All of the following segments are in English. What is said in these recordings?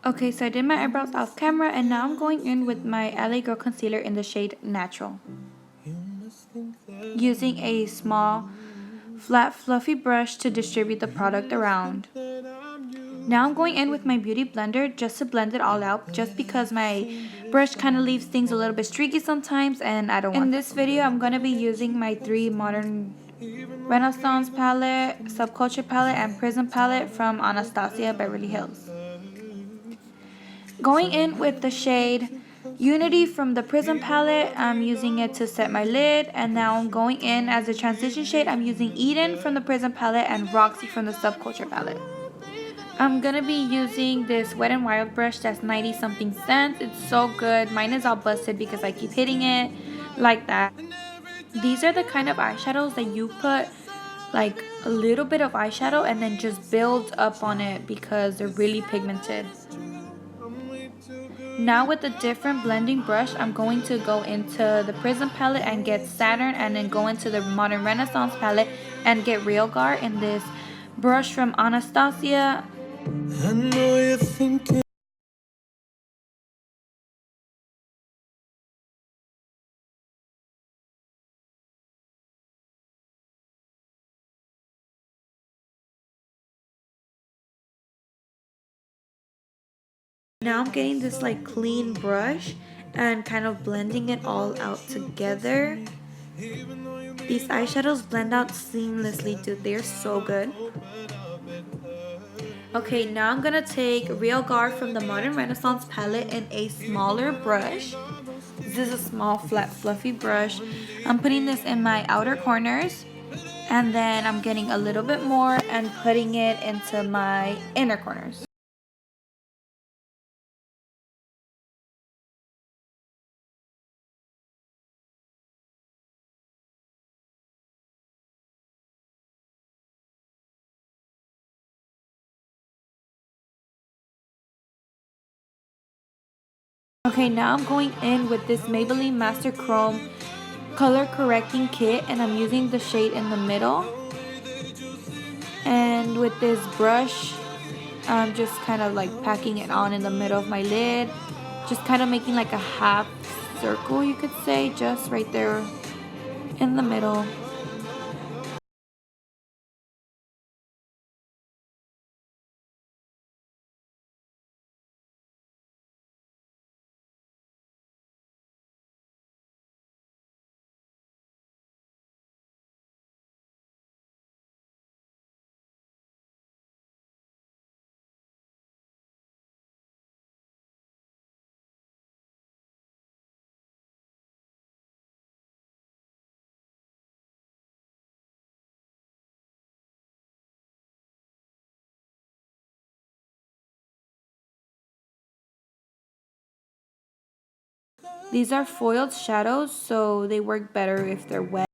Okay, so I did my eyebrows off camera and now I'm going in with my LA Girl Concealer in the shade Natural. Using a small, flat, fluffy brush to distribute the product around. Now I'm going in with my beauty blender just to blend it all out, just because my brush kind of leaves things a little bit streaky sometimes and I don't want. In this video, I'm going to be using my 3 Modern Renaissance palette, Subculture palette, and Prism palette from Anastasia Beverly Hills. Going in with the shade Unity from the Prism palette, I'm using it to set my lid, and now I'm going in as a transition shade. I'm using Eden from the Prism palette and Roxy from the Subculture palette. I'm gonna be using this Wet n Wild brush that's 90 something cents. It's so good. Mine is all busted because I keep hitting it like that. These are the kind of eyeshadows that you put like a little bit of eyeshadow and then just build up on it because they're really pigmented. Now with a different blending brush, I'm going to go into the Prism palette and get Saturn, and then go into the Modern Renaissance palette and get Realgar in this brush from Anastasia. I know you're thinking. Now I'm getting this like clean brush and kind of blending it all out together. These eyeshadows blend out seamlessly, dude. They're so good. Okay, now I'm gonna take Realgar from the Modern Renaissance palette in a smaller brush. This is a small, flat, fluffy brush. I'm putting this in my outer corners, and then I'm getting a little bit more and putting it into my inner corners. Okay, now I'm going in with this Maybelline Master Chrome color correcting kit, and I'm using the shade in the middle. And with this brush, I'm just kind of like packing it on in the middle of my lid, just kind of making like a half circle, you could say, just right there in the middle. These are foiled shadows, so they work better if they're wet.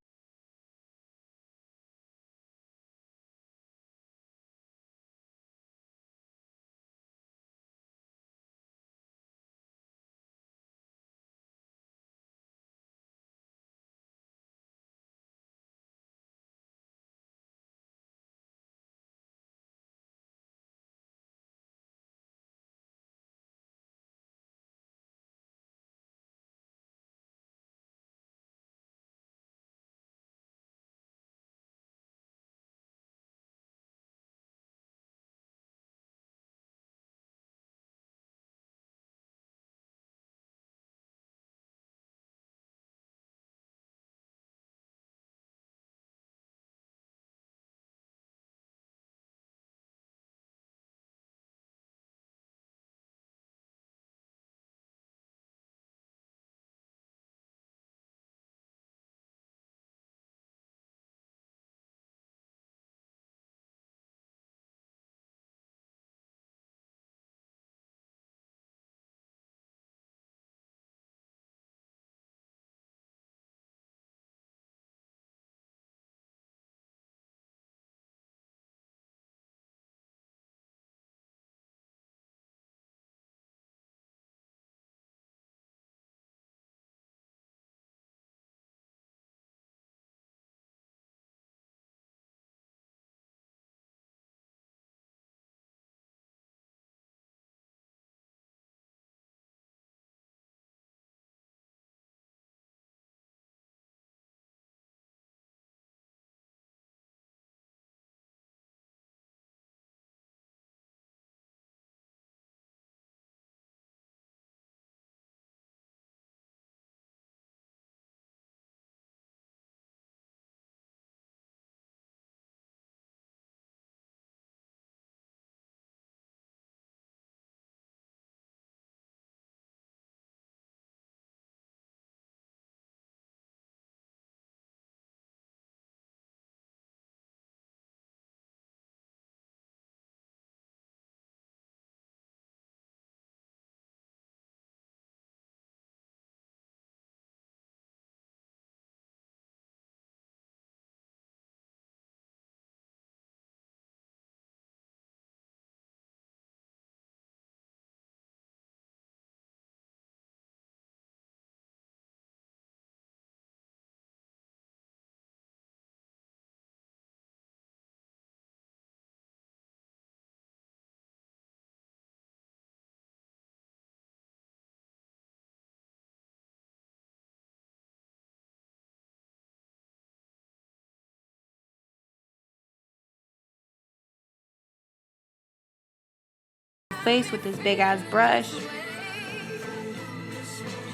face with this big ass brush.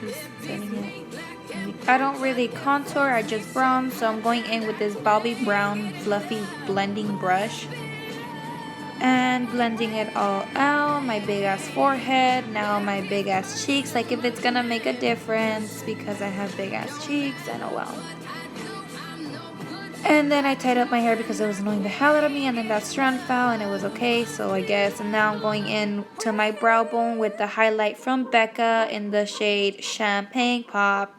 Just setting it. I don't really contour, I just bronze, so I'm going in with this Bobbi Brown fluffy blending brush and blending it all out. My big ass forehead, now my big ass cheeks, like if it's gonna make a difference because I have big ass cheeks, and oh well. And then I tied up my hair because it was annoying the hell out of me, and then that strand fell and it was okay, so I guess. And now I'm going in to my brow bone with the highlight from Becca in the shade Champagne Pop.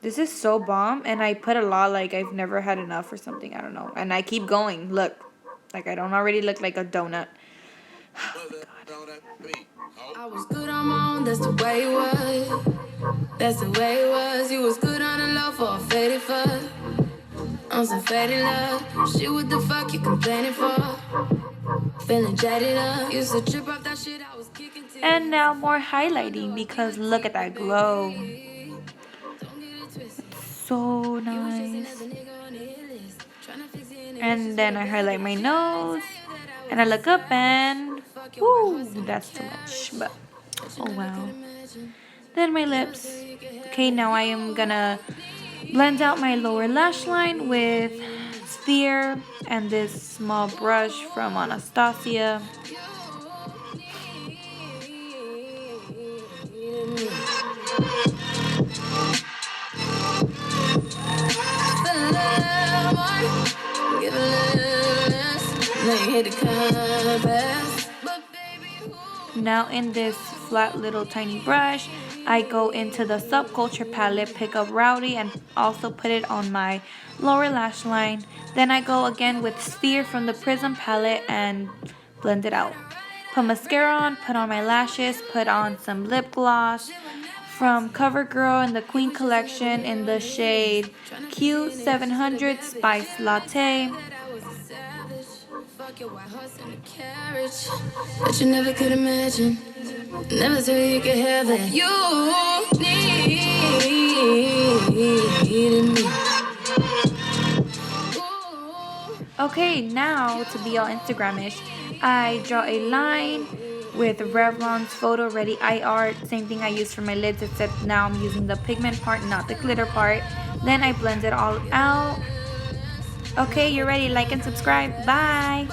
This is so bomb, and I put a lot, like I've never had enough or something, I don't know. And I keep going, look. Like I don't already look like a donut. Oh my God. I was good on my own, that's the way it was. That's the way it was. You was good on the low for a faded fuck. On some faded love. Shit, what the fuck you complaining for? Feeling jaded up. Used to trip off that shit I was kicking to. And now more highlighting because look at that glow. So nice. And then I highlight my nose. And I look up and whoo, that's too much. But oh wow. Then my lips. Okay, now I am gonna blend out my lower lash line with Sphere and this small brush from Anastasia. Now in this flat little tiny brush, I go into the Subculture palette, pick up Rowdy, and also put it on my lower lash line. Then I go again with Sphere from the Prism palette and blend it out. Put mascara on, put on my lashes, put on some lip gloss from CoverGirl in the Queen collection in the shade Q700 Spice Latte. But you never could imagine. Never thought you could have it. You needed me. Okay, now to be all Instagramish, I draw a line with Revlon's Photo Ready Eye Art. Same thing I used for my lids, except now I'm using the pigment part, not the glitter part. Then I blend it all out. Okay, you're ready. Like and subscribe. Bye.